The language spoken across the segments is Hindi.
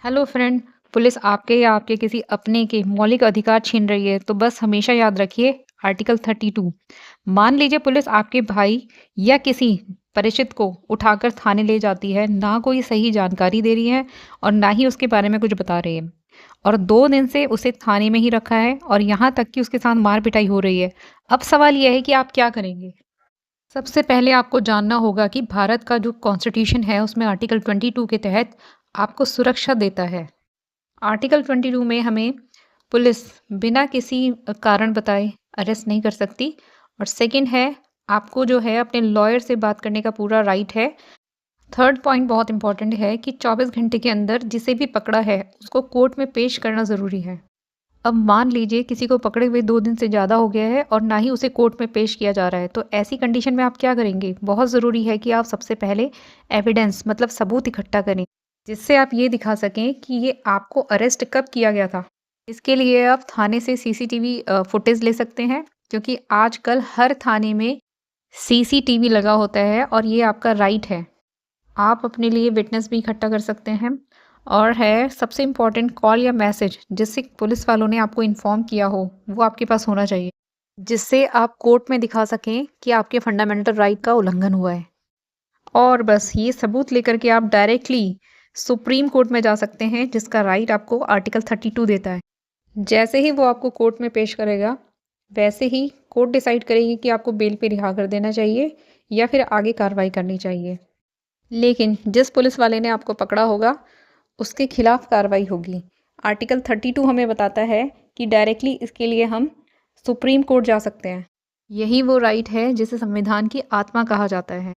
Hello friend. पुलिस आपके या आपके किसी अपने के मौलिक अधिकार छीन रही है तो बस हमेशा याद रखिए आर्टिकल 32। मान लीजिए पुलिस आपके भाई या किसी परिचित को उठाकर थाने ले जाती है, ना कोई सही जानकारी दे रही है और ना ही उसके बारे में कुछ बता रही है, और 2 दिन से उसे थाने में ही रखा है और यहाँ तक कि उसके साथ मार पिटाई हो रही है। अब सवाल यह है कि आप क्या करेंगे। सबसे पहले आपको जानना होगा कि भारत का जो कॉन्स्टिट्यूशन है उसमें आर्टिकल 22 के तहत आपको सुरक्षा देता है। आर्टिकल 22 में हमें पुलिस बिना किसी कारण बताए अरेस्ट नहीं कर सकती। और सेकंड है, आपको जो है अपने लॉयर से बात करने का पूरा राइट है। थर्ड पॉइंट बहुत इंपॉर्टेंट है कि 24 घंटे के अंदर जिसे भी पकड़ा है उसको कोर्ट में पेश करना ज़रूरी है। अब मान लीजिए किसी को पकड़े हुए 2 दिन से ज़्यादा हो गया है और ना ही उसे कोर्ट में पेश किया जा रहा है, तो ऐसी कंडीशन में आप क्या करेंगे। बहुत ज़रूरी है कि आप सबसे पहले एविडेंस मतलब सबूत इकट्ठा करें, जिससे आप ये दिखा सकें कि ये आपको अरेस्ट कब किया गया था। इसके लिए आप थाने से सीसीटीवी फुटेज ले सकते हैं, क्योंकि आजकल हर थाने में सीसीटीवी लगा होता है और ये आपका राइट है। आप अपने लिए विटनेस भी इकट्ठा कर सकते हैं। और है सबसे इम्पोर्टेंट, कॉल या मैसेज जिससे पुलिस वालों ने आपको इन्फॉर्म किया हो वो आपके पास होना चाहिए, जिससे आप कोर्ट में दिखा सकें कि आपके फंडामेंटल राइट का उल्लंघन हुआ है। और बस ये सबूत लेकर के आप डायरेक्टली सुप्रीम कोर्ट में जा सकते हैं, जिसका राइट आपको आर्टिकल 32 देता है। जैसे ही वो आपको कोर्ट में पेश करेगा, वैसे ही कोर्ट डिसाइड करेगी कि आपको बेल पे रिहा कर देना चाहिए या फिर आगे कार्रवाई करनी चाहिए। लेकिन जिस पुलिस वाले ने आपको पकड़ा होगा उसके खिलाफ कार्रवाई होगी। आर्टिकल 32 हमें बताता है कि डायरेक्टली इसके लिए हम सुप्रीम कोर्ट जा सकते हैं। यही वो राइट है जिसे संविधान की आत्मा कहा जाता है।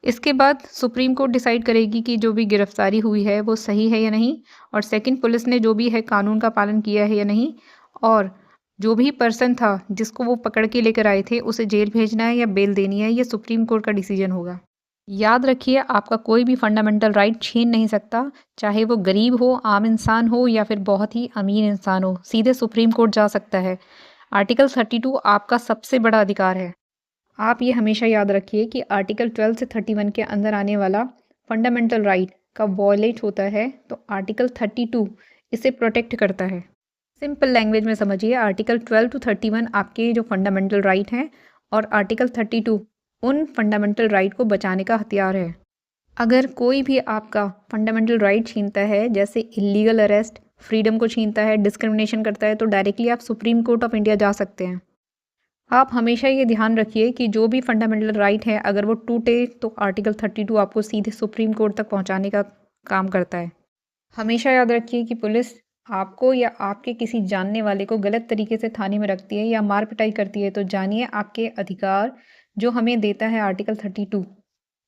इसके बाद सुप्रीम कोर्ट डिसाइड करेगी कि जो भी गिरफ्तारी हुई है वो सही है या नहीं, और सेकंड पुलिस ने जो भी है कानून का पालन किया है या नहीं, और जो भी पर्सन था जिसको वो पकड़ के लेकर आए थे उसे जेल भेजना है या बेल देनी है, ये सुप्रीम कोर्ट का डिसीजन होगा। याद रखिए, आपका कोई भी फंडामेंटल राइट छीन नहीं सकता, चाहे वो गरीब हो, आम इंसान हो या फिर बहुत ही अमीर इंसान हो, सीधे सुप्रीम कोर्ट जा सकता है। आर्टिकल 32 आपका सबसे बड़ा अधिकार है। आप ये हमेशा याद रखिए कि आर्टिकल 12 से 31 के अंदर आने वाला फंडामेंटल राइट का वॉयलेट होता है तो आर्टिकल 32 इसे प्रोटेक्ट करता है। सिंपल लैंग्वेज में समझिए, आर्टिकल 12 टू 31 आपके जो फंडामेंटल राइट हैं और आर्टिकल 32 उन फंडामेंटल राइट को बचाने का हथियार है। अगर कोई भी आपका फंडामेंटल राइट छीनता है, जैसे इलीगल अरेस्ट, फ्रीडम को छीनता है, डिस्क्रिमिनेशन करता है, तो डायरेक्टली आप सुप्रीम कोर्ट ऑफ इंडिया जा सकते हैं। आप हमेशा ये ध्यान रखिए कि जो भी फंडामेंटल राइट है अगर वो टूटे तो आर्टिकल 32 आपको सीधे सुप्रीम कोर्ट तक पहुंचाने का काम करता है। हमेशा याद रखिए कि पुलिस आपको या आपके किसी जानने वाले को गलत तरीके से थाने में रखती है या मार पिटाई करती है तो जानिए आपके अधिकार जो हमें देता है आर्टिकल 32।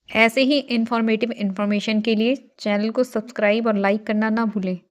ऐसे ही इंफॉर्मेटिव इन्फॉर्मेशन के लिए चैनल को सब्सक्राइब और लाइक करना ना भूलें।